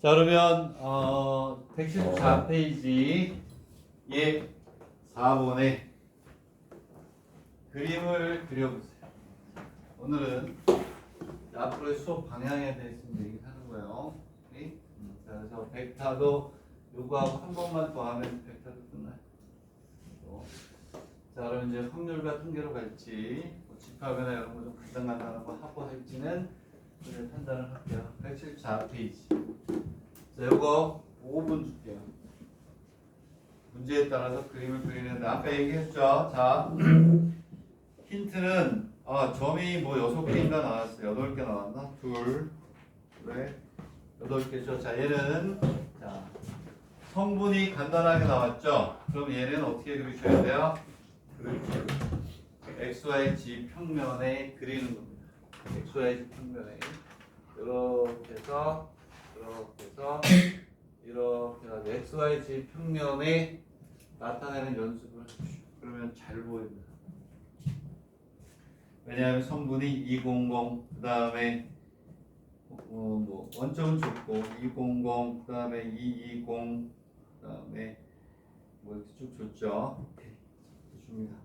자, 그러면 114페이지 예 4번에 그림을 그려보세요. 오늘은 앞으로의 수업 방향에 대해서 얘기를 하는 거예요. 오케이? 자, 그래서 벡터도 요거하고 한 번만 더 하면 벡터도 끝나요. 자, 그럼 이제 확률과 통계로 갈지 뭐 집합이나 이런 거 좀 간단한 거 하고 할지는 오늘 판단을 할게요. 174페이지. 자, 요거 5분 줄게요. 문제에 따라서 그림을 그리는데 아까 얘기했죠. 자, 힌트는 점이 뭐 6개인가 나왔어요. 8개 나왔나? 둘, 넷, 8개죠. 자, 얘는 자 성분이 간단하게 나왔죠. 그럼 얘는 어떻게 그리셔야 돼요? 그렇게 XYZ 평면에 그리는 겁니다. XYZ 평면에 이렇게 해서 이렇게 해서 XYZ 평면에 나타내는 연습을 해주시오. 그러면 잘 보입니다. 왜냐하면 성분이 200, 그 다음에 뭐 원점은 줬고 200, 그 다음에 220, 그 다음에 뭐 이렇게 쭉 줬죠. 줍니다.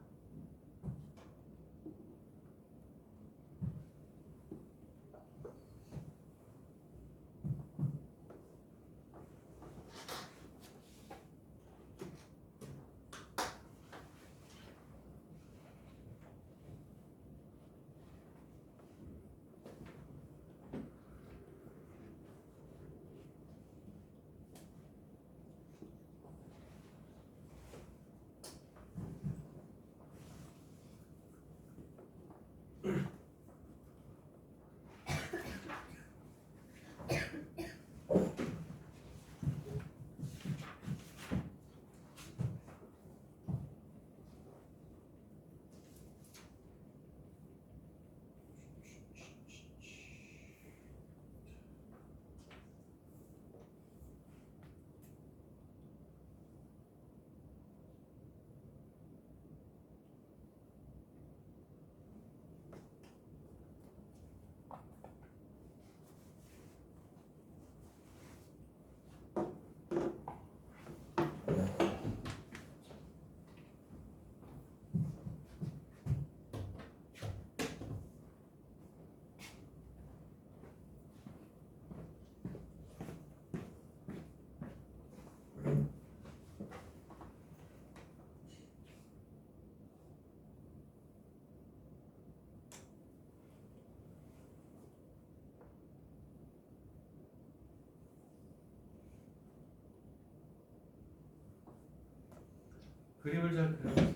그림을 잘 그려보세요.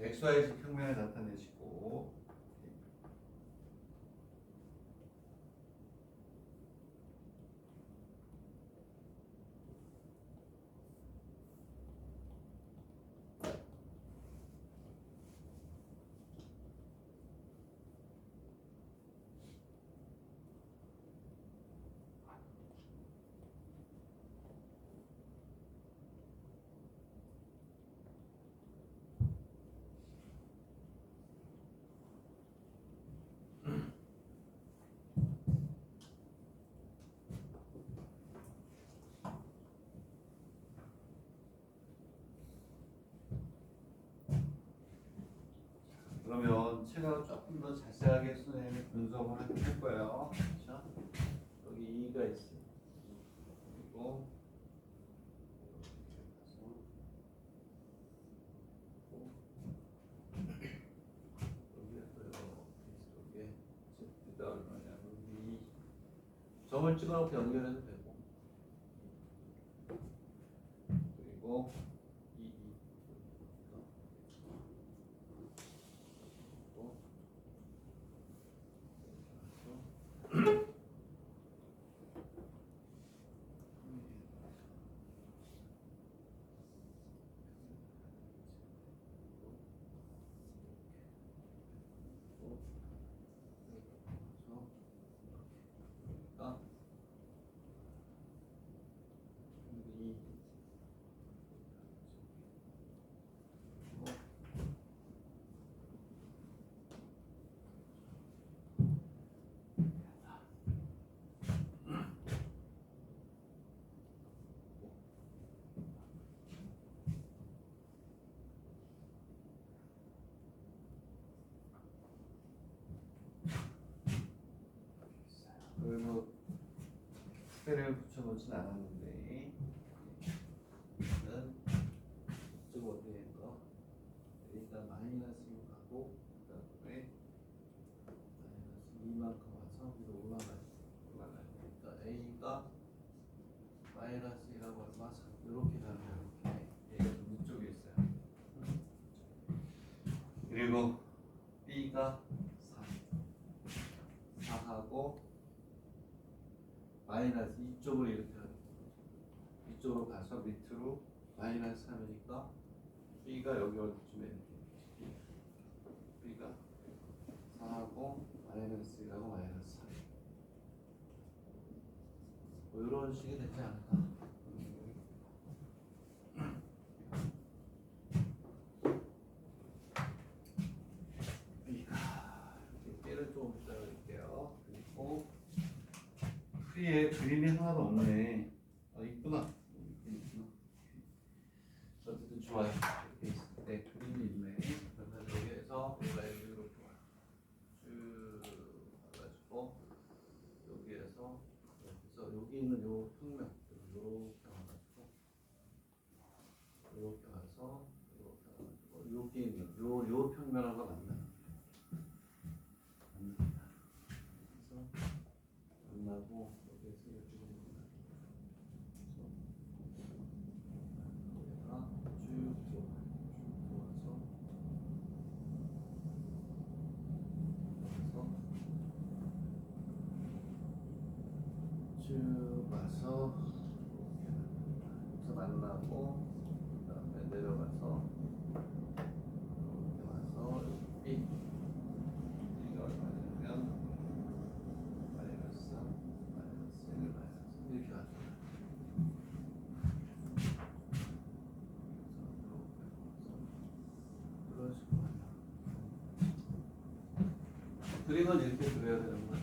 XYZ 평면에 나타내시고 그러면 제가 조금 더 자세하게 선생님이 분석을 할 거예요. 자, 여기 2가 있어요. 그리고 여기에 또 이렇게 Z 얼마냐? 여기 점을 찍어놓고 연결해도 되고 그리고 이걸 뭐 스펠을 붙여놓진 않았는데 일단 이쪽 어떻게 된 거? 일단 마이너스 6 하고 그다음에 마이너스 2만큼 와서 위로 올라가요. 그러니까 A가 마이너스 1하고 얼마? 이렇게 가는 거예요. 이렇게. 얘가 좀 위쪽에 있어요. 그리고 B가 4하고 마이너스 이쪽으로 이렇게 하는 거죠. 이쪽으로 가서 밑으로 마이너스 3이니까 B가 여기 어디쯤에 이렇게 B가 4하고 마이너스 1하고 마이너스 3 뭐 이런 식이 되지 않을까? B를 조금 이따 그릴게요. 그리고 프리에 그림이 하나도 없네. 아 있구나. 어쨌든 좋아요. 이렇게 있을 때 그림이 있네. 그러면 여기에서 얘가 여기로 좋아요. 쭉 가가지고 여기에서 여기 있는 요 평면 이렇게 와가지고 이렇게 와서 이렇게 와가지고 여기 있는 요 평면하고 만나는 거예요. 그래서 만나고 여기에서 이렇게 만나고 쭉 와서 여기서 만나고 그다음에 내려가서 이렇게 와서 B B가 얼마냐면 마이너스 3, 마이너스 1, 마이너스 이렇게 가죠. 그런 식으로 그림은 이렇게 그려야 되는 거예요.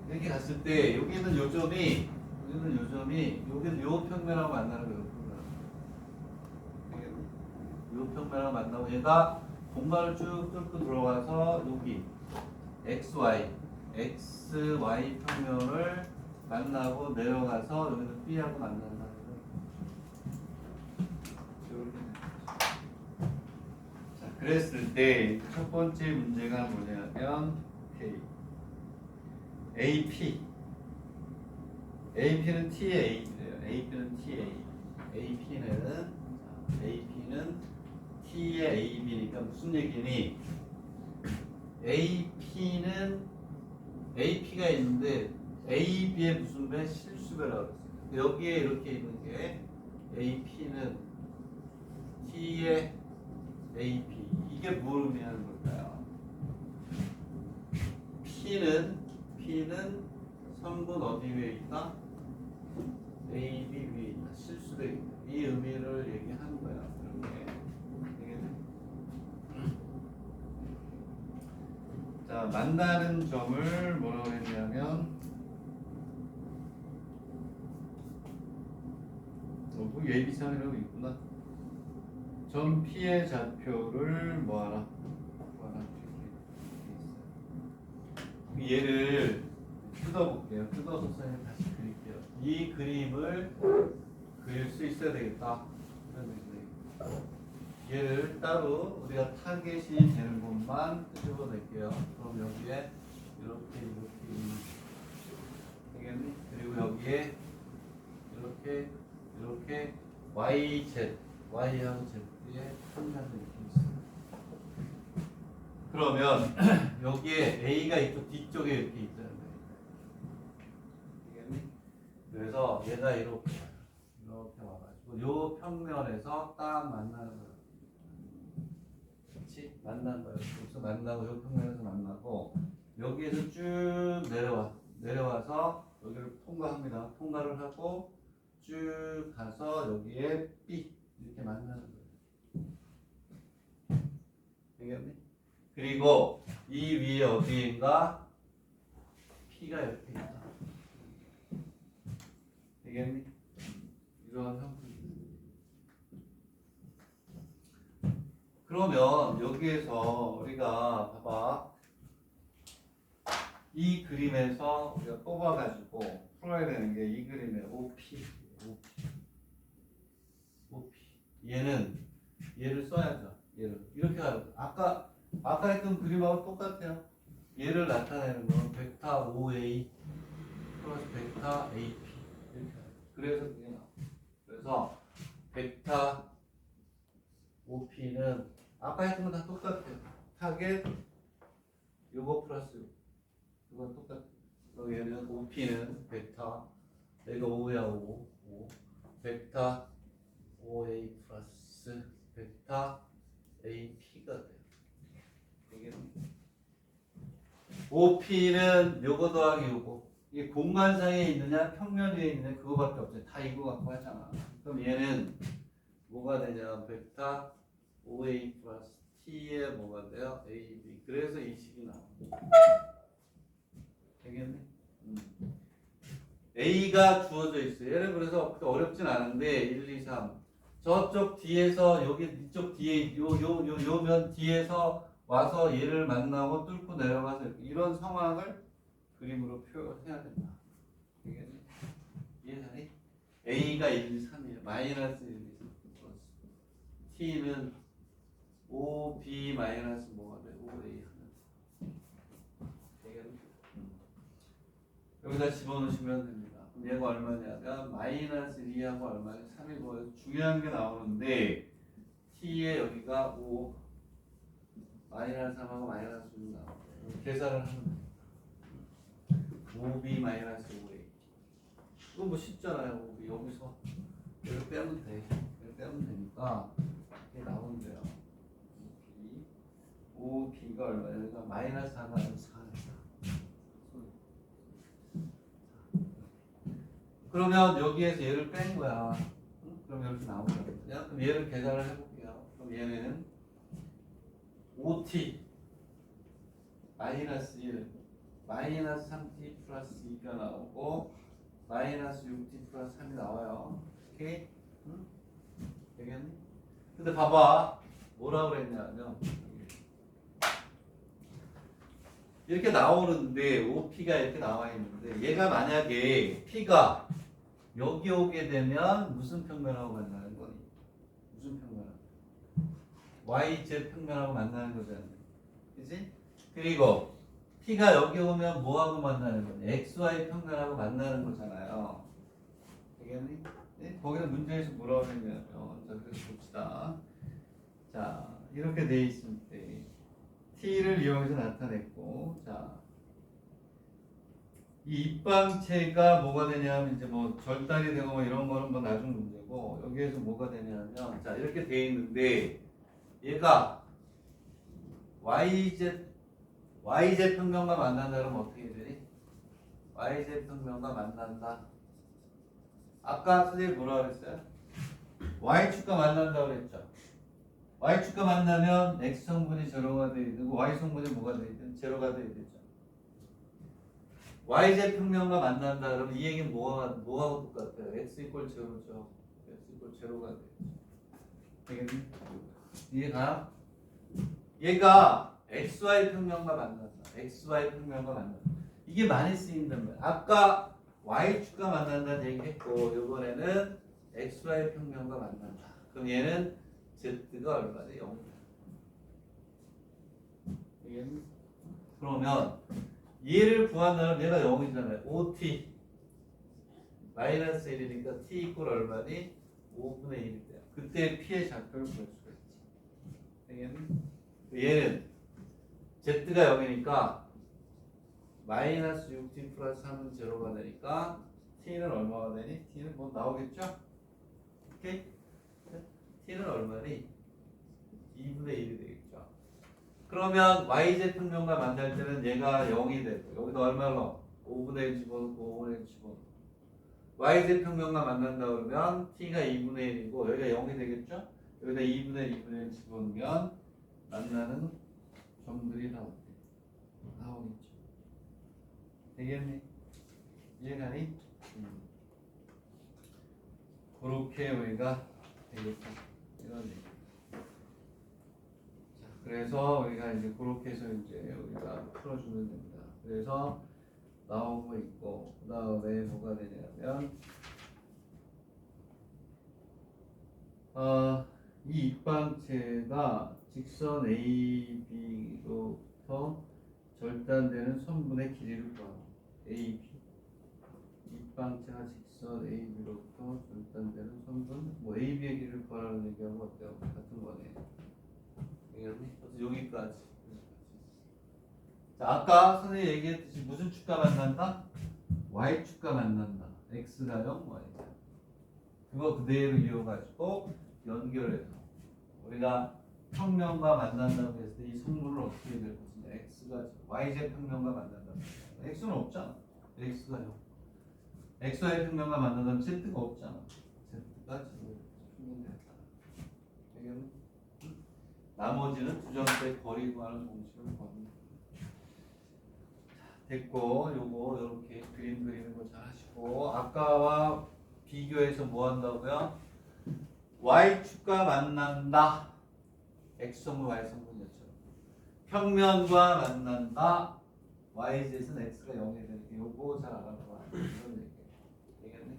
이렇게 갔을 때 여기는 요점이 여기는 요 평면하고 만나는 거예요. 요 평면하고 만나고 얘가 공간을 쭉 뚫고 들어가서 여기 XY 평면을 만나고 내려가서 여기는 B하고 만난다는 거예요. 이렇게. 자, 그랬을 때 첫 번째 문제가 뭐냐면 AP는 TA래요. AP는 T의 AB니까 무슨 얘기니? AP가 있는데 AB의 무슨 배? 실수배라고 했어요. 여기에 이렇게 있는 게 AP는 T의 AP 이게 뭘 의미하는 걸까요? P는 선분 어디 위에 있다? AB 위에 있다. 실수돼 있다. 이 의미를 얘기하는 거야. 이렇게. 자, 만나는 점을 뭐라고 했냐면 뭐 예비상이라고 있구나. 점 P의 좌표를 뭐하라? 얘를 뜯어볼게요. 뜯어서 선생님 다시 그릴게요. 이 그림을 그릴 수 있어야 되겠다. 얘를 따로 우리가 타겟이 되는 곳만 끄집어낼게요. 그럼 여기에 이렇게 되겠니? 그리고 여기에 이렇게 Y하고 Z의 평면이 이렇게 있어요. 그러면 여기에 A가 이쪽 뒤쪽에 이렇게 있다는 거예요. 되겠니? 그래서 얘가 이렇게 와가지고 요 평면에서 딱 만나는 거예요. 그렇지? 만난 거예요. 여기서 만나고 요 평면에서 만나고 여기에서 쭉 내려와서 여기를 통과합니다. 통과를 하고 쭉 가서 여기에 B 이렇게 만나는 거예요. 되겠니? 그리고 이 위에 어디인가 P가 이렇게 있다. 되겠니? 이러한 형태. 그러면 여기에서 우리가 봐봐. 이 그림에서 우리가 뽑아가지고 풀어야 되는 게 이 그림의 OP. 얘를 써야죠. 얘를 이렇게 가요. 아까 했던 그림하고 똑같아요. 얘를 나타내는 건 벡터 OA 플러스 벡터 AP 이렇게 가요. 그래서 그게 나와. 그래서 벡터 OP는 아까 했던 거 다 똑같아요. 타겟 요거 플러스 이건 똑같아요. 그럼 얘는 OP는 벡터 내가 5야 5 벡터 OA 플러스 벡터 AP가 돼요. 이게 OP는 요거 더하기 요거. 이게 공간상에 있느냐 평면 위에 있느냐 그거밖에 없어요. 다 이거 갖고 하잖아. 그럼 얘는 뭐가 되냐 벡터 OA 플러스 T에 뭐가 돼요? AB. 그래서 이 식이 나옵니다. 되겠네? A가 주어져 있어요. 얘는 그래서 어렵진 않은데 1, 2, 3 저쪽 뒤에서 여기 이쪽 뒤에 요 면 뒤에서 와서 얘를 만나고 뚫고 내려가서 이런 상황을 그림으로 표현해야 된다. 되겠네? 이해되니? A가 1, 2, 3이에요. 마이너스 1, 2, 3 T는 OB 마이너스 뭐가 돼? OA 하면 되겠네? 여기다 집어넣으시면 됩니다. 그럼 얘가 얼마냐면 마이너스 2하고 얼마냐? 3이 뭐예요? 중요한 게 나오는데 T에 여기가 5 마이너스 3하고 마이너스 6 나와요. 계산을 하면 돼요. 5B 마이너스 5A 이거 뭐 쉽잖아요. 5B 여기서 여기 빼면 돼. 여기 빼면 되니까 이게 나온대요. 5B가 얼마냐? 그러니까 마이너스 4가 4. 그러면 여기에서 얘를 뺀 거야. 그럼 이렇게 나오거든요. 그럼 얘를 계산을 해볼게요. 그럼 얘는 5t 마이너스 1 마이너스 3t 플러스 2가 나오고 마이너스 6t 플러스 3이 나와요. 오케이? 응? 되겠니? 근데 봐봐. 뭐라 그랬냐면 이렇게 나오는데 OP가 이렇게 나와 있는데 얘가 만약에 P가 여기 오게 되면 무슨 평면하고 만나는 거니? 무슨 평면하고? YZ 평면하고 만나는 거잖아. 그치? 그리고 P가 여기 오면 뭐하고 만나는 거니? XY 평면하고 만나는 거잖아요. 되겠니? 네? 거기서 문제에서 뭐라고 했냐면 자, 그래서 봅시다. 자, 이렇게 돼 있을 때 T를 이용해서 나타냈고 자, 이 입방체가 뭐가 되냐면 이제 뭐 절단이 되고 뭐 이런 거는 뭐 나중 문제고 여기에서 뭐가 되냐면 자 이렇게 돼 있는데 얘가 YZ 평면과 만난다 그러면 어떻게 되니? YZ 평면과 만난다. 아까 선생님 뭐라 그랬어요? Y축과 만난다 그랬죠. Y축과 만나면 X성분이 제로가 돼야 되고 Y성분이 뭐가 돼야 되든 제로가 돼야 되죠. YZ 평면과 만난다 그러면 이 얘기는 뭐하고 똑같아요? X 이퀄 제로죠. X 이퀄 제로가 돼요. 되겠니? 이해가? 얘가 XY 평면과 만난다. XY 평면과 만난다. 이게 많이 쓰인단 말이야. 아까 Y축과 만난다는 얘기 했고 이번에는 XY 평면과 만난다. 그럼 얘는 Z가 얼마나 0. 되겠니? 그러면 얘를 구한다면 얘가 0이잖아요. 5t 마이너스 1이니까 t 이퀄 얼마니? 5분의 1이 돼요. 그때 p의 좌표를 볼 수가 있지. 되겠니? 얘는 z가 0이니까 마이너스 6t 플러스 3은 제로가 되니까 t는 얼마가 되니? t는 뭐 나오겠죠? 오케이? t는 얼마니? 2분의 1이 되겠죠. 그러면 yz 평면과 만날 때는 얘가 0이 되고 여기다 얼마로? 5분의 1 집어넣고 5분의 1 집어넣고 yz 평면과 만난다 그러면 t가 2분의 1이고 여기가 0이 되겠죠? 여기다 2분의 1 집어넣으면 만나는 점들이 나오겠죠. 되겠니? 이해가니? 그렇게 우리가 되겠다. 이런 얘기. 그래서 우리가 이제 그렇게 해서 이제 우리가 풀어주면 됩니다. 그래서 나온 거 있고 그 다음에 뭐가 되냐면 이 입방체가 직선 AB로부터 절단되는 선분의 길이를 구하라. AB 입방체가 직선 AB로부터 절단되는 선분 뭐 AB의 길이를 구하라는 얘기하고 어때요? 같은 거네. 알겠니? 여기까지. 자, 아까 선생님이 얘기했듯이 무슨 축과 만난다? Y축과 만난다. X가 0, Y가. 그거 그대로 이어가지고 연결해서 우리가 평면과 만난다고 했을 때 이 성분을 어떻게 될 것이냐. X가 YZ 평면과 만난다고 했을 X는 없잖아. X가 0. XY 평면과 만난다면 Z가 없잖아. Z가 지금 평면됐다. 알겠니? 나머지는 두점대 거리 구하는 공식을 구합니다. 됐고 요거 이렇게 그림 그리는 거 잘 하시고 아까와 비교해서 뭐 한다고요? Y축과 만난다. X성분 Y성분이었죠. 평면과 만난다. YZ는 X가 0이 되는 게 요거 잘 알아봐. 이런 얘기. 되겠네?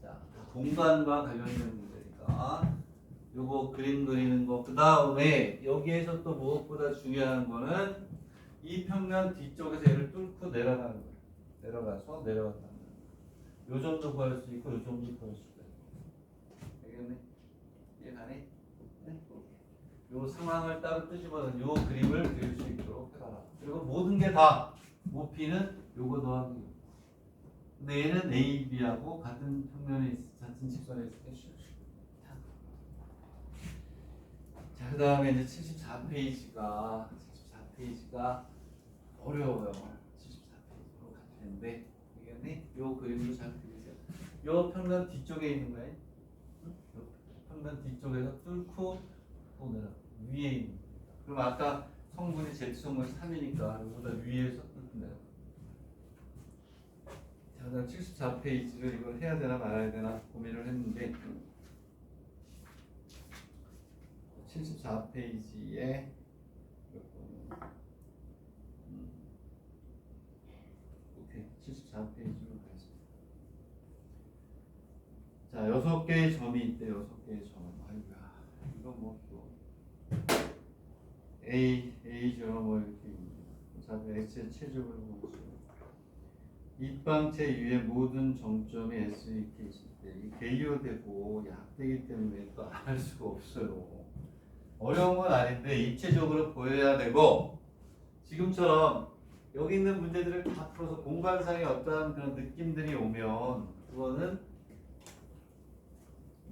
자, 공간과 관련된 문제니까 요거 그림 그리는 거. 그 다음에 여기에서 또 무엇보다 중요한 거는 이 평면 뒤쪽에서 얘를 뚫고 내려가는 거예요. 내려가서 내려갔다는 거예요. 요 정도 구할 수 있고 요 정도 구할 수가 있고. 알겠네? 이해가네? 네? 요 상황을 따로 끄집어서 요 그림을 그릴 수 있도록 해봐라. 그리고 모든 게 다 모피는 요거 더하기. 근데 얘는 A, B하고 같은 평면에 같은 직선에 있을 때 쉬워. 자, 그 다음에 이제 74페이지가 어려워요. 74페이지로 갈 텐데 이게 요 그림도 잘 그리세요. 요 평면 뒤쪽에 있는 거예요. 요 평면 뒤쪽에서 뚫고 또 내려 위에 있는 거예요. 그럼 아까 성분이 Z성분 3이니까 이거보다 위에서 뚫고 내려. 자, 그다음 74페이지를 이걸 해야 되나 말아야 되나 고민을 했는데 74페이지에 오케이 74페이지로 가겠습니다. 자, 6개의 점이 있대. 6개의 점. 아이고야. 이거 뭐 또 A죠. 뭐 이렇게 자꾸 X의 최적을 보죠. 입방체 위에 모든 정점이 S 이렇게 있을 때 이 개요되고 약되기 때문에 또 안 할 수가 없어요. 어려운 건 아닌데 입체적으로 보여야 되고 지금처럼 여기 있는 문제들을 다 풀어서 공간상의 어떠한 그런 느낌들이 오면 그거는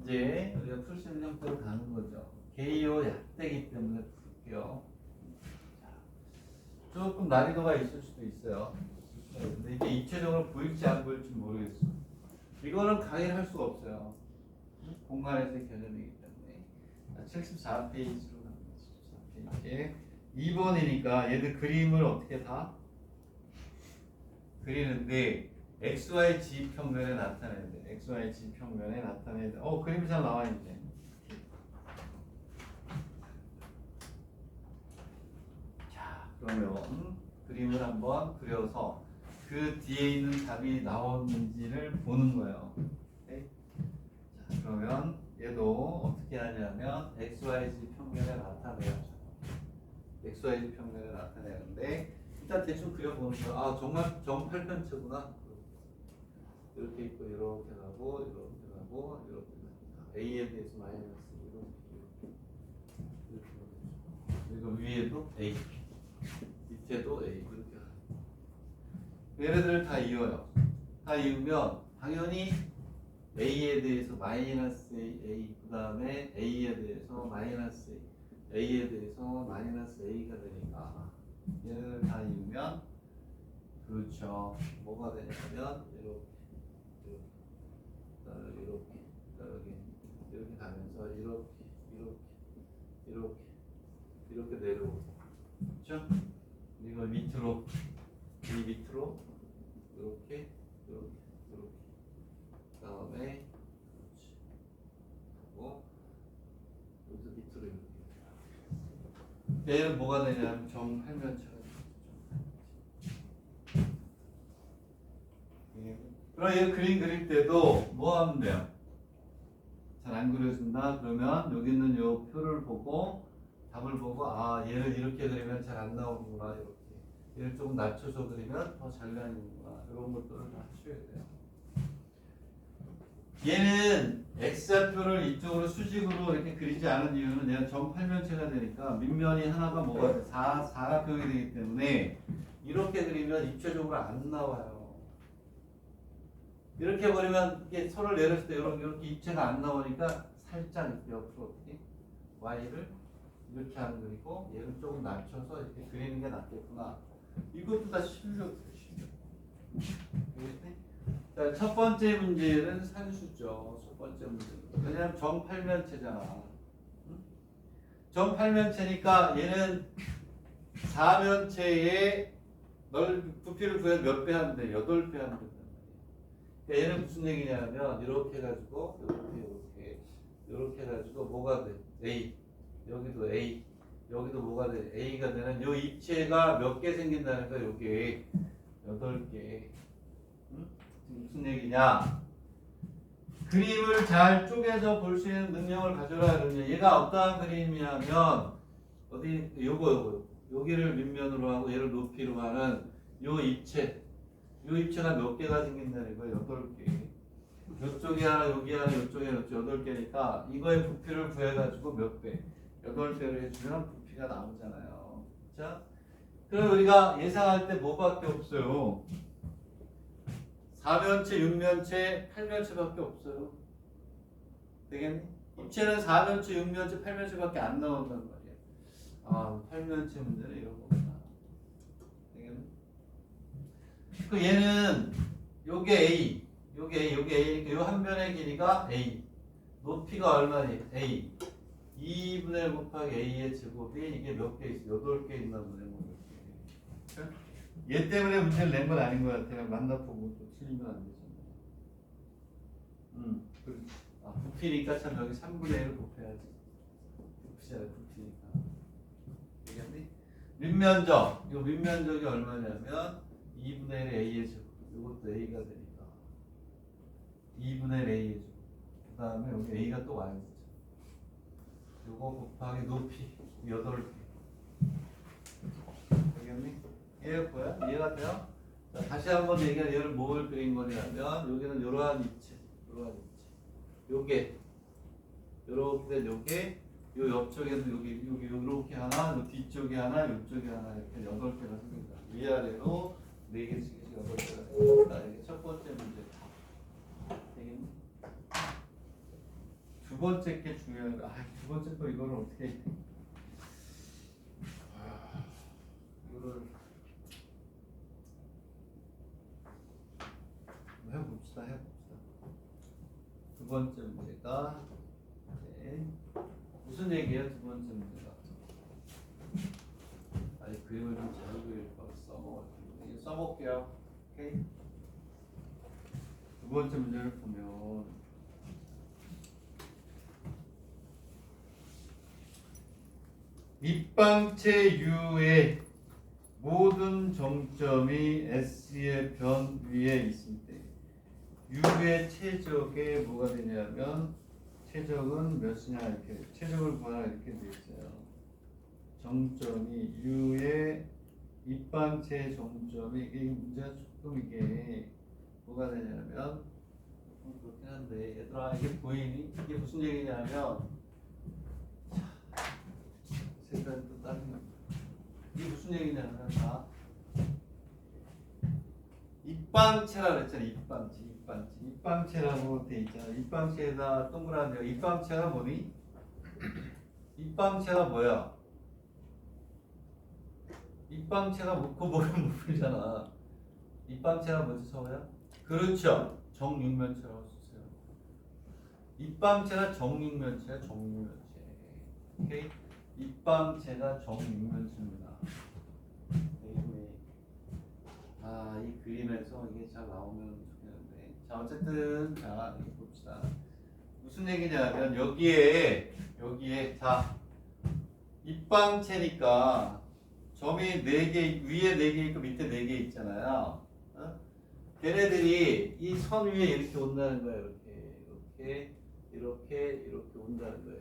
이제 우리가 풀 수 있는 형태로 가는 거죠. 개요 약되기 때문에 풀게요. 조금 난이도가 있을 수도 있어요. 근데 이게 입체적으로 보일지 안 보일지 모르겠어. 이거는 강의를 할 수가 없어요. 공간에서의 개념이기 때문에. 74페이지로 갑니다. 74페이지. 2번이니까 얘들 그림을 어떻게 다 그리는데 XY G 평면에 나타내야 돼. XY G 평면에 나타내야 돼. 그림이 잘 나와 있네. 자, 그러면 그림을 한번 그려서 그 뒤에 있는 답이 나왔는지를 보는 거예요. 네? 자, 그러면 얘도 어떻게 하냐면 XYZ 평면에 나타내야죠. XYZ 평면에 나타내는데 일단 대충 그려보는 거야. 아, 정말 정팔편체구나. 이렇게 있고 이렇게 가고 이렇게 가고 이렇게 가고 A에 대해서 마이너스 이렇게 그리고 위에도 A 밑에도 A 이렇게 가고 얘네들을 다 이어요. 다 이으면 당연히 A에 대해서 마이너스 A 그 다음에 A에 대해서 마이너스 A에 대해서 마이너스 A가 되니까 얘네들 다 이으면 그렇죠. 뭐가 되냐면 이렇게 가면서 이렇게 내려오고 그렇죠? 이걸 밑으로 이 밑으로 이렇게 그다음에 그렇지 하고 여기서 밑으로 이렇게 얘는 뭐가 되냐면 정팔면체가 되죠. 그럼 얘 그림 그릴 때도 뭐 하면 돼요? 잘 안 그려진다 그러면 여기 있는 요 표를 보고 답을 보고 아 얘를 이렇게 그리면 잘 안 나오는구나 이렇게 얘를 조금 낮춰서 그리면 더 잘 나오는구나 이런 것들을 다 하셔야 돼요. 얘는 X좌표를 이쪽으로 수직으로 이렇게 그리지 않은 이유는 얘는 정팔면체가 되니까 밑면이 하나가 뭐가 돼? 사각형이 되기 때문에 이렇게 그리면 입체적으로 안 나와요. 이렇게 그리면 이게 서로 내렸을 때 이렇게 입체가 안 나오니까 살짝 이렇게 옆으로 어떻게 Y를 이렇게 안 그리고 얘를 조금 낮춰서 이렇게 그리는 게 낫겠구나. 이것도 다 실력이에요. 자, 첫 번째 문제는 산수죠. 첫 번째 문제. 왜냐면 정팔면체잖아. 정팔면체니까 얘는 사면체의 부피를 구해서 몇 배 하면 돼? 8배 하면 된단 말이야. 그러니까 얘는 무슨 얘기냐면 이렇게 해가지고 이렇게 해가지고 뭐가 돼? A. 여기도 A. 여기도 뭐가 돼? A가 되는 요 입체가 몇 개 생긴다는 거야. 여기 8개. 무슨 얘기냐? 그림을 잘 쪼개서 볼 수 있는 능력을 가져라 그러냐. 얘가 어떠한 그림이냐면 어디 요거 여기를 밑면으로 하고 얘를 높이로 하는 요 입체가 몇 개가 생긴다는 거예요. 8개. 요쪽에 하나, 여기 하나, 요쪽에 8개니까 이거의 부피를 구해가지고 몇 배? 8배를 해주면 부피가 나오잖아요. 자, 그럼 우리가 예상할 때 뭐밖에 없어요? 사면체, 육면체, 팔면체밖에 없어요. 되겠니? 입체는 사면체, 육면체, 팔면체밖에 안 나온단 말이야. 아, 팔면체 문제는 이런 거구나. 되겠니? 그 얘는 요게 A, 요게 A니까 요 한 변의 길이가 A. 높이가 얼마니? A. 2분의 1 곱하기 A의 제곱이 이게 몇 개 있어? 8개 있나 보네. 뭐 이렇게. 얘 때문에 문제를 낸 건 아닌 것 같아요. 만나보고 또 틀리면 안 되잖아요. 부피니까 참 여기 3분의 1을 곱해야지. 부피잖아요, 부피니까. 되겠니? 밑면적. 이 밑면적이 얼마냐면 2분의 1 A의 제곱. 이것도 A가 되니까. 2분의 1 A의 제곱. 그 다음에 여기 A가 또 Y겠죠. 요거 곱하기 높이 8개. 되겠니? 이해가 돼요? 자, 다시 한번 얘기하면 얘를 뭘 그린 거냐면 여기는 이러한 입체. 요게 요렇게 된 요게 요 옆쪽에도 여기 요렇게 하나, 요 뒤쪽에 하나, 요쪽에 하나 이렇게 8개가 생긴다. 위아래로 4개씩 8개가 생긴다. 이게 첫 번째 문제. 되겠니? 두 번째 게 중요한 거. 두 번째 거 이거는 어떻게 이거를 해봅시다. 두 번째 문제가 무슨 얘기예요? 두 번째 문제가 그림을 좀 잘 그릴 거 써볼게요. 오케이. 두 번째 문제를 보면 밑방체 U의 모든 정점이 S의 변 위에 있을 때 U의 최적에 뭐가 되냐면 최적은 몇이냐 이렇게 최적을 구하라 이렇게 되어 있어요. 정점이 U의 밑방체 정점이 이게 문제가 조금 이게 뭐가 되냐면 그렇긴 한데 얘들아 이게 보이니? 이게 무슨 얘기냐면 색깔이 또 다른 거 이게 무슨 얘기냐면 입방체라 그랬잖아. 입방체라고 돼 있잖아. 입방체에다 동그란 데 입방체가 뭐니? 입방체가 뭐야? 입방체가 그거 모르는 부분이잖아. 입방체가 뭐지 서우야? 그렇죠. 정육면체라고 쓰세요. 입방체가 정육면체야. 오케이? 입방체가 정육면체입니다. 이 그림에서 이게 잘 나오면 좋겠는데. 자, 어쨌든 자, 이거 봅시다. 무슨 얘기냐면 여기에 자 입방체니까 점이 4개, 위에 4개 있고 밑에 4개 있잖아요. 어? 걔네들이 이 선 위에 이렇게 온다는 거야. 이렇게 온다는 거야.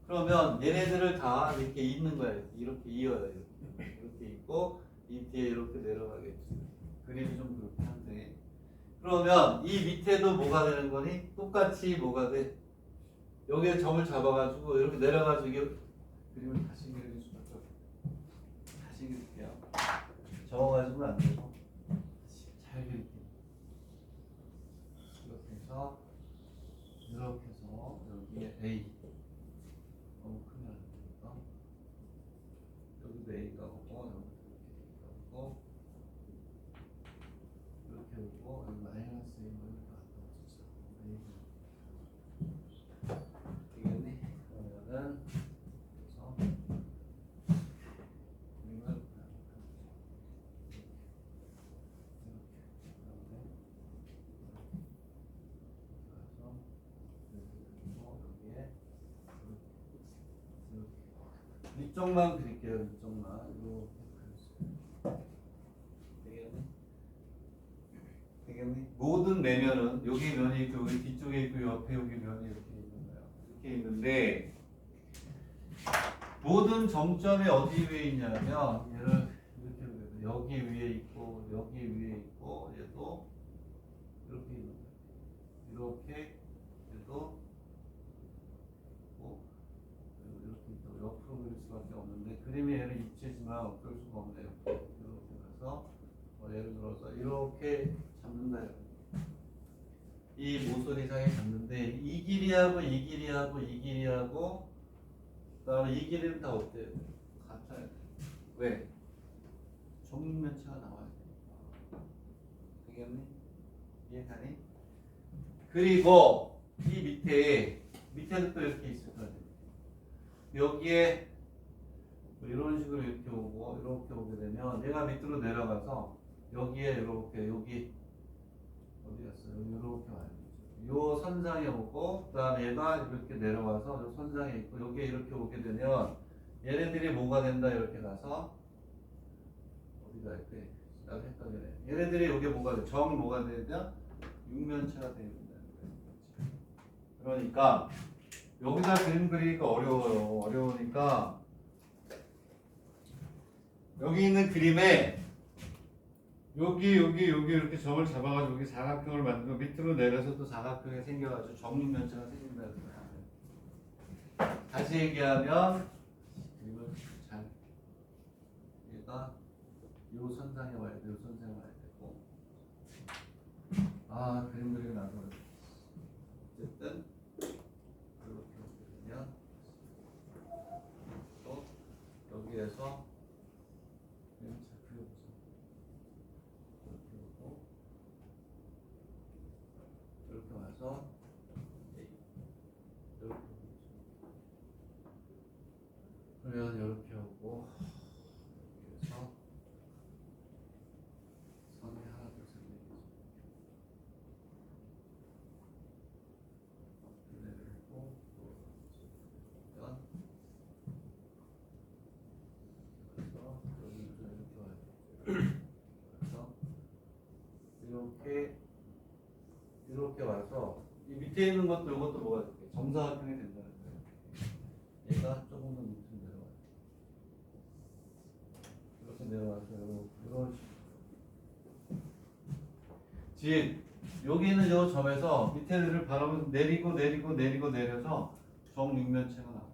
그러면 얘네들을 다 이렇게 잇는 거야. 이렇게 이어요. 이렇게 있고 이 뒤에 이렇게 내려가겠지. 그림이 좀 그렇게 한데. 그러면 이 밑에도 뭐가 되는 거니? 똑같이 뭐가 돼? 여기에 점을 잡아가지고 이렇게 내려가지고 이게 그림을 다시 그릴 수밖에 없어. 다시 그릴게요. 적어가지고는 안 되고 잘 그릴게요. 이렇게 해서 여기에 A 너무 크면 안 되니까 여기도 A가 오고 여기도 A가 오고 이렇게 오고 여기 마이너스 A 뭐 이렇게 왔다 진짜 되겠니? 그러면은 그래서 그림을 위쪽만 그릴게요. 위쪽만 이렇게 되겠니? 모든 내면은 여기 면이 있고 여기 뒤쪽에 있고 옆에 여기 면이 이렇게 있는 거예요. 이렇게 있는데 모든 정점이 어디 위에 있냐면 얘를 이렇게 보면 여기 위에 있고 여기 위에 있고 얘도 이렇게 있는 거예요. 이렇게 얘도 있고 이렇게 있고 옆으로 그릴 수밖에 없는데 그림이 얘를 입체지만 어쩔 수가 없네요. 이렇게 해서 예를 들어서 이렇게 잡는다. 이 모서리상에 잡는데 이 길이하고 이 길이하고 이 길이하고 그다음에 이 길이는 다 어때요? 같아요. 왜? 정육면체가 나와야 돼. 되겠니? 이해가니? 그리고 이 밑에는 또 이렇게 있을 거예요. 여기에 뭐 이런 식으로 이렇게 오고 이렇게 오게 되면 얘가 밑으로 내려가서 여기에 이렇게 여기 어디 갔어요? 여기 이렇게 와요. 요 선상에 오고 그다음에 얘가 이렇게 내려와서 요 선상에 있고 여기에 이렇게 오게 되면 얘네들이 뭐가 된다 이렇게 가서 어디가 이렇게 나도 헷갈리네. 얘네들이 여기 뭐가 돼? 정 뭐가 되냐? 육면체가 되는 거예요. 그러니까 여기다 그림 그리기가 어려워요. 어려우니까 여기 있는 그림에 여기 이렇게 점을 잡아가지고 여기 사각형을 만들고 밑으로 내려서 또 사각형이 생겨가지고 정육면체가 생긴다는 거야. 다시 얘기하면 그림을 잘 얘가 요 선상에 와야 돼, 요 선상에 와야 되고 그림 그리기 나도 어쨌든 이렇게 보면 또 여기에서 이렇게 와서 이렇게 그러면 이렇게 오고 이렇게 해서 선이 하나 둘셋 내리고 그래서 여기도 이렇게 와요. 그래서 이렇게 와서 이 밑에 있는 것도 이것도 뭐가 될게 정사각형이 된다는 거예요. 얘가 조금 더 밑으로 내려와요. 이렇게 내려와서 이런 식으로. 즉 여기는 이 점에서 밑에를 바라보면서 내려서 정육면체가 나옵니다.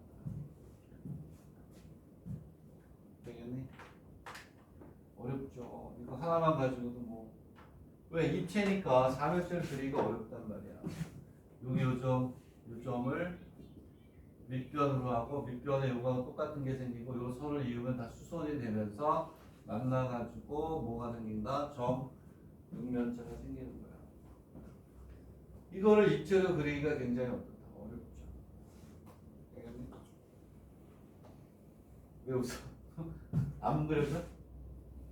되겠니? 어렵죠. 이거 하나만 가지고도 뭐. 왜? 입체니까 사면체를 그리기가 어렵단 말이야. 여기 요 점을 밑변으로 하고 밑변에 요거하고 똑같은 게 생기고 요 선을 이으면 다 수선이 되면서 만나가지고 뭐가 생긴다? 정육면체가 생기는 거야. 이거를 입체로 그리기가 굉장히 어렵죠. 왜 웃어? 안 그려서?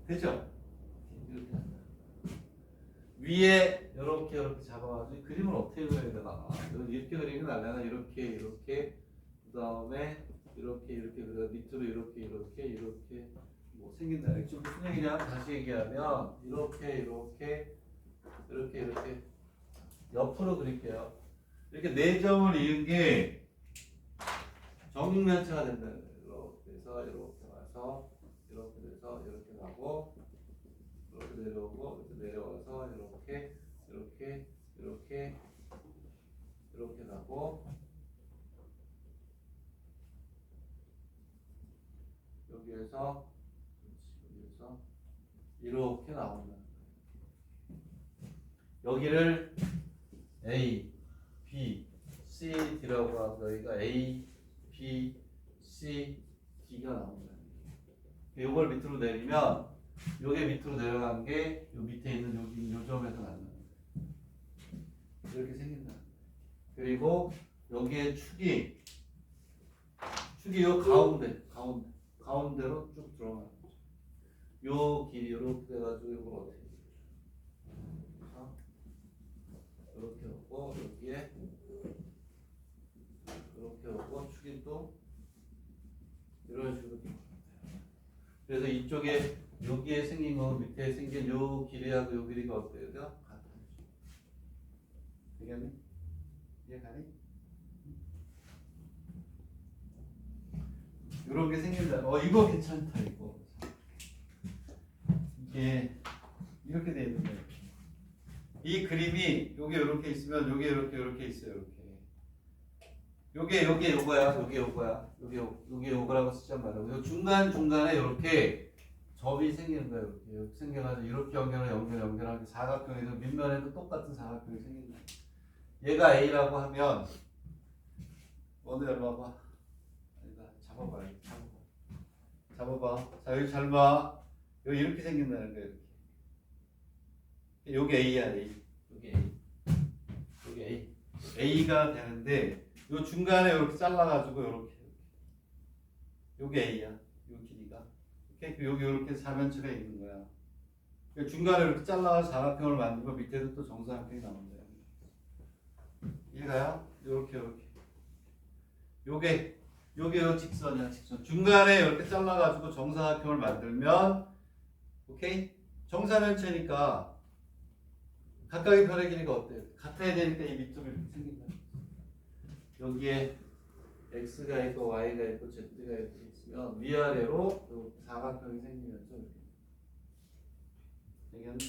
되죠? 위에 이렇게 잡아가지고 그림을 어떻게 그려야 되나? 이렇게 그리는 게 나려나? 이렇게 그다음에 이렇게 그래 밑으로 이렇게 뭐 생긴다. 지금 무슨 얘기냐? 다시 얘기하면 이렇게 옆으로 그릴게요. 이렇게 네 점을 이은 게 정육면체가 된다. 이렇게 해서 이렇게 와서 이렇게 돼서 이렇게 가고 이렇게 내려오고 이렇게 내려와서 이렇게 가고 여기에서 이렇게 나온다. 여기를 A, B, C, D라고 하고 여기가 A, B, C, D가 나온다. 이걸 밑으로 내리면 요게 밑으로 내려간 게 요 밑에 있는 여기 요 점에서 나는 이렇게 생긴다. 그리고 여기에 축이 요 가운데로 쭉 들어가는 거죠. 요 길이 이렇게 돼가지고 이걸 어떻게 이렇게 오고 여기에 이렇게 오고 축이 또 이런 식으로. 그래서 이쪽에 여기에 생긴 거 밑에 생긴 요 길이하고 요 길이가 어때요? 같아요. 되겠니? 이해가니? 이런 게 생긴다. 이거 괜찮다 이거. 이게 이렇게 돼 있는 거예요. 이 그림이 요게 이렇게 있으면 요게 이렇게 있어요. 이렇게. 요게 요거야. 요게 요거라고 쓰자 말이야. 요 중간에 이렇게 점이 생기는 거예요. 이렇게 생겨가지고 이렇게 연결하게 사각형에서 밑면에도 똑같은 사각형이 생긴다. 얘가 A라고 하면 오늘 일로 와봐. 잡아봐. 자 여기 잘 봐. 여기 이렇게 생긴다는 거예요. 이렇게. 요게 A야 A. 요게 A. A가 되는데 요 중간에 이렇게 잘라가지고 이렇게. 요게 A야. 요 길이가. 여기 이렇게 사면체가 있는 거야. 중간에 이렇게 잘라서 사각형을 만들고 밑에도 또 정사각형이 나온다. 이해가요? 이렇게. 요게 요 직선이야, 직선. 중간에 이렇게 잘라가지고 정사각형을 만들면, 오케이? 정사면체니까 각각의 변의 길이가 어때요? 같아야 되니까 이 밑으로 이렇게 생긴다. 여기에 x가 있고 y가 있고 z가 이렇게 있으면 위아래로 사각형이 생기면서 이렇게.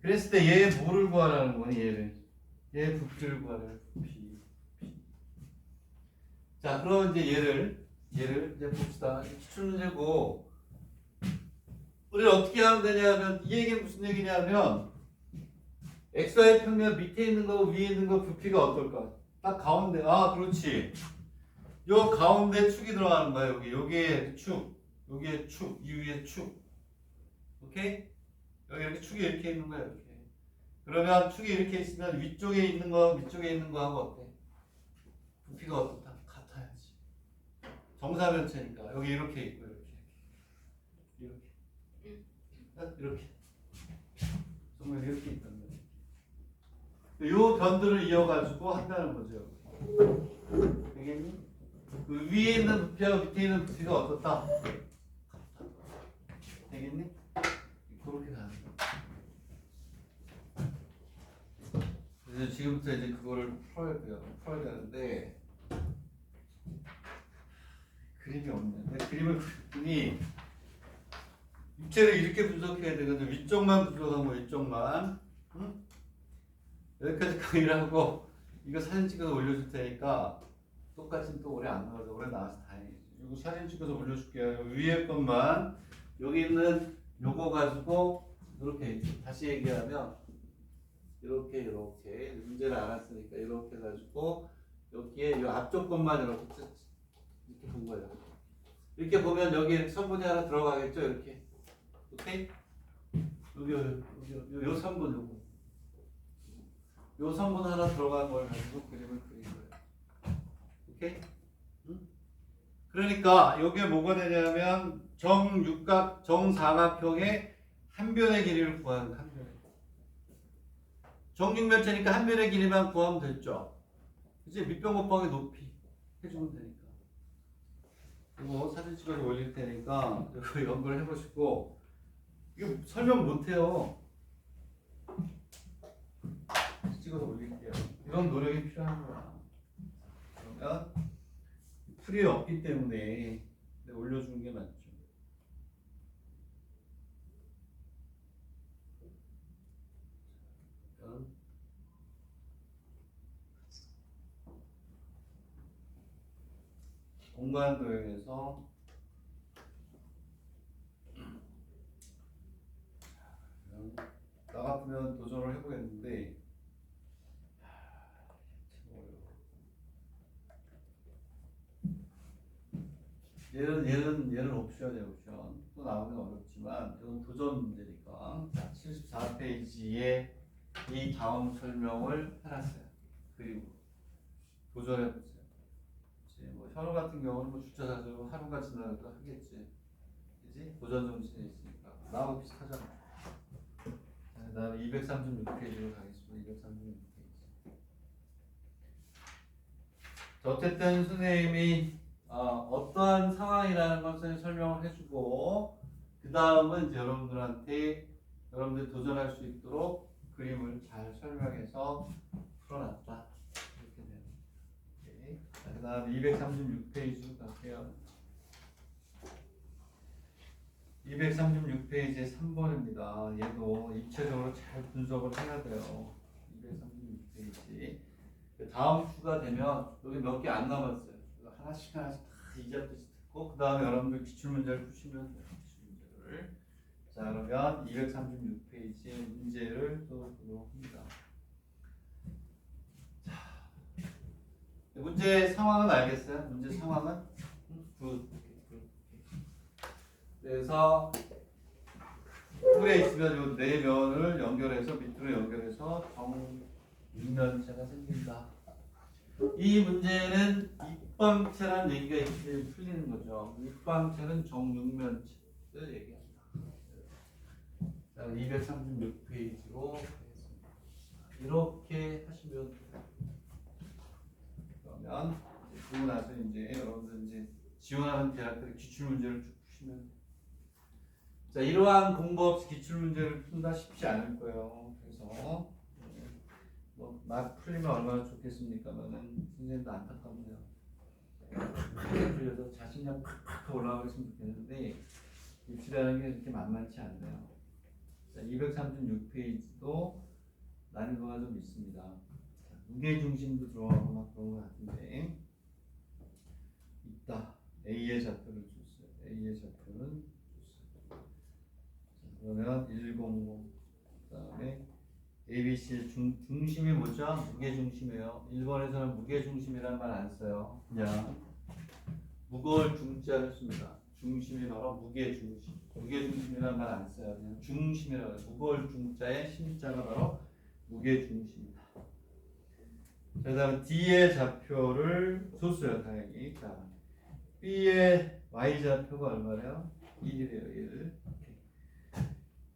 그랬을 때 얘 뭐를 구하라는 거니? 얘 부피를 구하라는 부피. 자, 그럼 이제 얘를 이제 봅시다. 추출되고 우리는 어떻게 하면 되냐면 이 얘기는 무슨 얘기냐면 xy 평면 밑에 있는 거 위에 있는 거 부피가 어떨까? 딱 가운데. 그렇지. 요 가운데 축이 들어가는 거야. 여기에 축, 여기에 축, 이 위에 축. 오케이? 여기 이렇게 축이 이렇게 있는 거야. 이렇게. 그러면 축이 이렇게 있으면 위쪽에 있는 거, 밑쪽에 있는 거 하고 어때? 부피가 어떻다? 같아야지. 정사면체니까 여기 이렇게 있고 이렇게. 정말 이렇게 있단 말이야. 요 변들을 이어가지고 한다는 거죠. 되겠니? 그 위에 있는 부피하고 밑에 있는 부피가 어떻다? 되겠니? 그렇게 가는 거야. 그래서 지금부터 이제 그거를 풀어야 되는데 그림이 없네. 그림을 그렸더니 입체를 이렇게 분석해야 되거든. 위쪽만 분석하고 위쪽만. 응? 여기까지 강의를 하고 이거 사진 찍어서 올려줄 테니까 똑같이 또 오래 안 나와서 오래 나와서 다행이지. 이거 사진 찍어서 올려줄게요. 위에 것만 여기 있는 요거 가지고 이렇게 다시 얘기하면 이렇게 문제를 알았으니까 이렇게 해가지고 여기에 이 앞쪽 것만 이렇게 본 거예요. 이렇게 보면 여기 선분이 하나 들어가겠죠. 이렇게. 오케이? 요 선분 요 선분 하나 들어간 걸 가지고 그림을 그린 거예요. 오케이? 응? 그러니까 여기에 뭐가 되냐면 정육각 정사각형의 한 변의 길이를 구하는 한 변의. 정육면체니까 한 변의 길이만 구하면 됐죠. 이제 밑변 곱하기 높이 해주면 되니까. 이거 사진 찍어서 올릴 테니까 이거 연결해 보시고 이거 설명 못해요. 찍어서 올릴게요. 이런 노력이 필요한 거야. 그러면 풀이 없기 때문에 내가 올려주는 게 맞죠. 공간 도형에서 나 같으면 도전을 해보겠는데 얘는 옵션이에요. 옵션 또 나오면 어렵지만 이건 도전 문제니까. 자, 74페이지에 이 다음 설명을 해놨어요. 그리고 도전해보세요. 뭐 현우 같은 경우는 뭐 주차 자세로 하루가 지나도 하겠지. 그지? 도전 정신이 있으니까. 나하고 비슷하잖아. 자, 그다음에 236페이지로 가겠습니다. 236페이지. 자, 어쨌든 선생님이 어떠한 상황이라는 것을 설명을 해주고 그 다음은 여러분들한테 여러분들 도전할 수 있도록 그림을 잘 설명해서 풀어놨다. 이렇게 돼요. 오케이. 자, 그 다음 236페이지로 갈게요. 236페이지의 3번입니다. 얘도 입체적으로 잘 분석을 해야 돼요. 236페이지. 다음 주가 되면 여기 몇 개 안 남았어요. 하나씩 다 이잡듯이 듣고 그 다음에 여러분들 기출문제를 푸시면 돼요. 기출문제를. 자, 그러면 236페이지의 문제를 또 보도록 합니다. 자, 문제 상황은 알겠어요? 문제 상황은? 굿. 그래서 뿔에 있으면 이 네 면을 연결해서 밑으로 연결해서 정육면체가 생긴다. 이 문제는 입방체라는 얘기가 이렇게 풀리는 거죠. 입방체는 정육면체를 얘기합니다. 자, 236페이지로 하겠습니다. 이렇게 하시면 돼요. 그러면 그러고 나서 이제 여러분들 이제 지원하는 대학들의 기출 문제를 쭉 푸시면 돼요. 자, 이러한 공부 없이 기출 문제를 푼다 쉽지 않을 거예요. 그래서 막 풀리면 얼마나 좋겠습니까만은 선생님도 안타깝네요. 풀려서 자신감 팍팍 올라가겠으면 좋겠는데 입시라는 게 그렇게 만만치 않네요. 자, 236페이지도 난이도가 좀 있습니다. 자, 무게 중심도 들어가고 막 그런 것 같은데 있다. A의 좌표를 줬어요. A의 좌표는 줬어요. 자, 그러면 100 그다음에 ABC 중심이 뭐죠? 무게중심이에요. 1번에서는 무게중심이라는 말 안 써요. 그냥 무거울 중자를 씁니다. 중심이 바로 무게중심. 무게중심이라는 말 안 써요. 그냥 중심이라고 해요. 무거울 중자의 심자가 바로 무게중심이다. 그 다음에 D의 좌표를 줬어요. 다행히. 자, B의 Y좌표가 얼마래요? 1이래요. 1.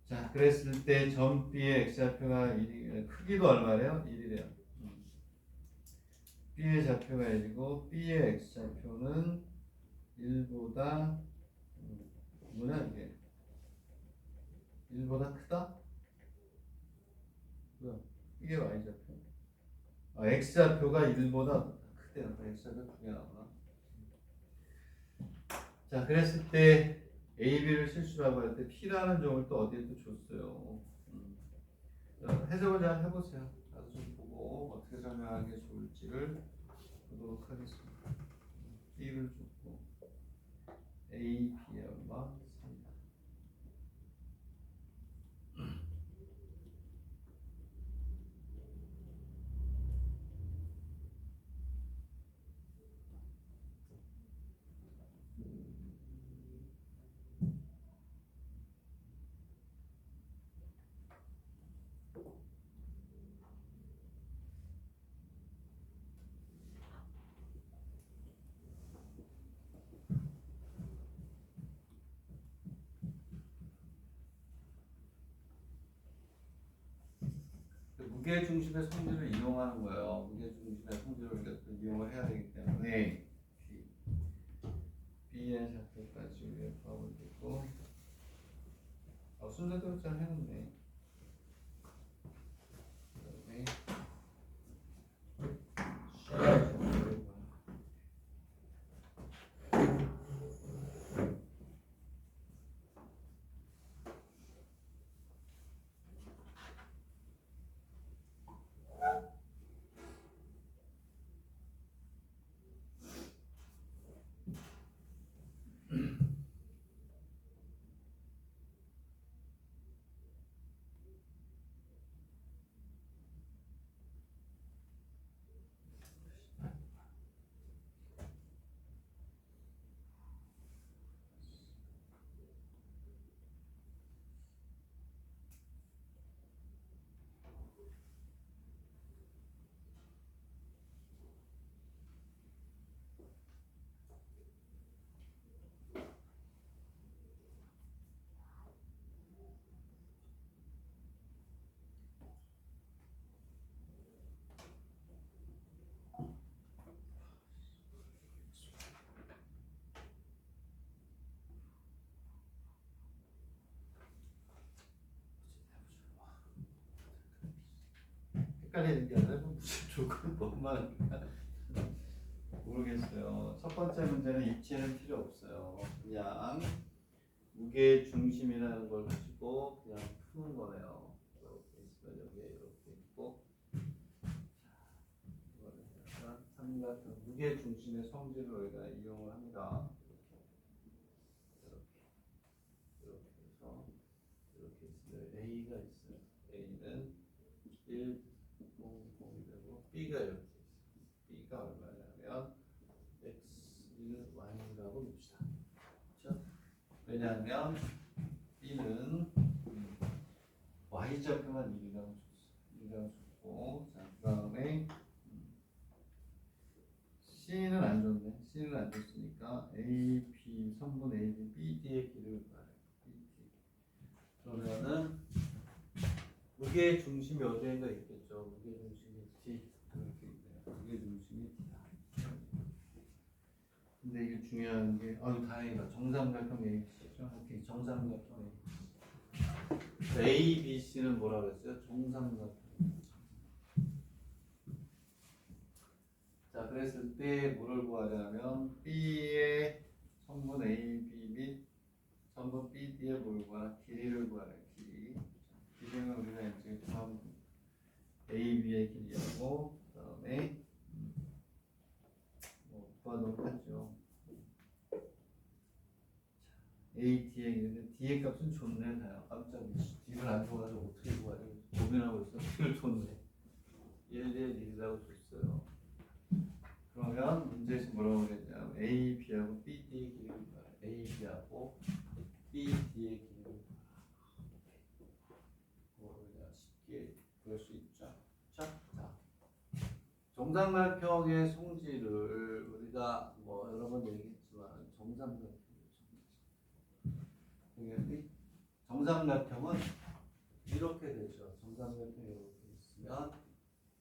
자, 그랬을 때 점 B의 X좌표가 1이, 크기도 얼마래요? 1이래요. B의 좌표가 1이고 B의 X좌표는 1보다 뭐냐 이게? 1보다 크다? 뭐야? 이게 Y좌표. X좌표가 1보다 크대요. X좌표 2개 나오나? 자, 그랬을 때 AB를 실수라고 할 때 P라는 점을 또 어디에 또 줬어요. 해석을 잘 해보세요. 나도 좀 보고 어떻게 설명하는 게 좋을지를 보도록 하겠습니다. B를 줬고 A, B의 얼마? 3이다. 무게 중심의 성질을 이용하는 거예요. 무게 중심의 성질을 이용을 해야 되기 때문에 B의 좌표까지 우리가 구하면 되고 순서대로 잘 해놓네. 그다음에 헷갈리는 게 아니라 무슨 조건 뭐만 모르겠어요. 첫 번째 문제는 입체는 필요 없어요. 그냥 무게 중심이라는 걸 가지고 그냥 푸는 거네요. 이렇게 있으면 여기에 이렇게 있고, 자, 삼각형 무게 중심의 성질을 우리가 이용을 합니다. 이렇게 해서 이렇게 있으면 A가 있어요. A는 1, 0, 0이 되고 B가 이렇게 있어요. B가 얼마냐면 X1, Y라고 봅시다. 그렇죠? 왜냐하면 B는 Y좌표만 1이라고 줬고, 자, 그 다음에 C는 안 줬네. C는 안 줬으니까 A, B, 선분 A, B, BD의 길을 구하래. BD. 그러면은 무게 중심이 어디인가 있겠죠. 무게 중심이 D 이렇게 있네요. 무게 중심이 D다. 근데 이게 중요한 게, 다행이다. 정삼각형 ABC죠. 오케이, 정삼각형 ABC. A, B, C는 뭐라 그랬어요? 정삼각형. 자, 그랬을 때 뭐를 구하냐면 B의 선분 A, B 및 선분 BD의 뭘 구하라? 길이를 구하라. 길이는 우리가 이제 구하면 A, B의 길이하고, 그 다음에 구하도록 하죠. A, D의 길인데 D의 값은 좋네. 다요. 깜짝 놀랐어. D를 안 줘가지고 어떻게 구하려 고민하고 있어. D를 줬네. 1대 1이라고 줬어요. 그러면 문제에서 뭐라고 그랬냐면 A, B하고 BD의 길이를 구하라. A, B하고 BD의 길이를 구하라. 그냥 쉽게 그럴 수 있죠. 자, 정삼각형의 성질을 우리가 여러 번 얘기했지만 정삼각형이죠. 정삼각형은 이렇게 되죠. 정삼각형이 이렇게 있으면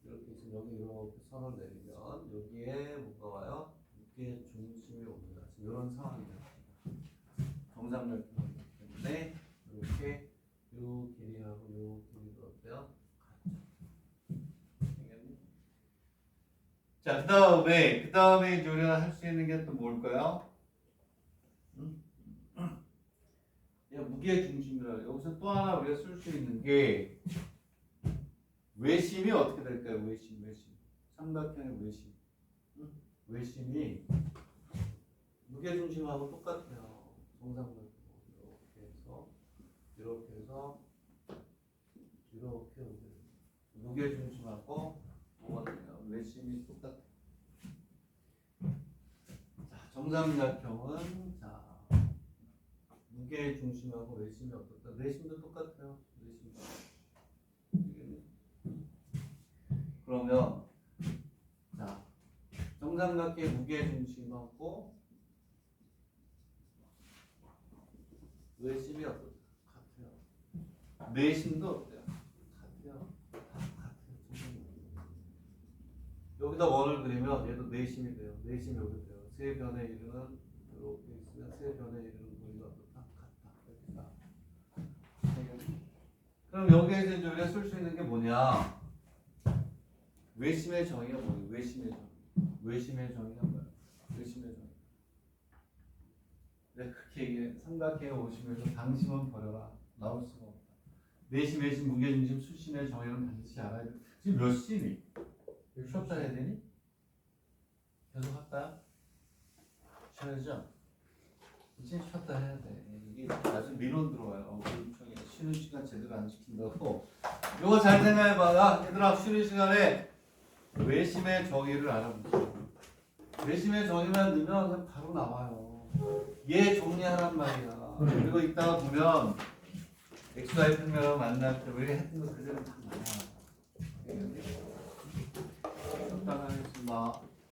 여기 이렇게 선을 내리면 여기에 뭐가 와요? 무게 중심이 옵니다. 지금 이런 상황이죠. 정삼각형이기 때문에 이렇게 요 길이하고 요 길이가 어때요? 같죠. 자, 그 다음에 이제 우리가 할 수 있는 게 또 뭘까요? 무게 중심이라 여기서 또 하나 우리가 쓸 수 있는 게 외심이 어떻게 될까요? 외심. 삼각형의 외심. 외심이 무게 중심하고 똑같아요. 정삼각형. 이렇게 해서 이렇게 무게 중심하고 뭐가 되냐? 외심이 똑같아. 자, 정삼각형은 무게 중심하고 외심이 어떻다? 외심도 똑같아요. 외심. 그러면 정삼각형 무게 중심하고 외심이 어떻다? 같아요. 내심도 어때요? 같아요. 같아요. 여기다 원을 그리면 얘도 내심이 돼요. 내심이 여기 돼요. 세 변에 이르는 이렇게 있으면 세 변에 이르는 거리가 딱 같다. 이렇게 딱. 그럼 여기에서 이제 우리가 쓸 수 있는 게 뭐냐? 외심의 정의가 뭐예요? 외심의 정의. 외심의 정의가 뭐야? 외심의 정의. 내가 그렇게 얘기해. 삼각형의 오심에서 당심은 버려라. 나올 수가 없다. 내심, 외심, 무게중심, 수심의 정의는 반드시 알아야 돼. 지금 몇 시니? 쉬었다 해야 되니? 계속 할까요? 쉬어야죠? 이제 쉬었다 해야 돼. 이게 아주 민원 들어와요. 교육청에 쉬는 시간 제대로 안 지킨다고. 이거 잘 생각해봐. 얘들아, 쉬는 시간에 외심의 정의를 알아보세요. 외심의 정의만 넣으면 바로 나와요. 얘 정리하란 말이야. 그리고 이따가 보면 XY 평면을 만날 때 우리가 했던 거 그대로 다 나와.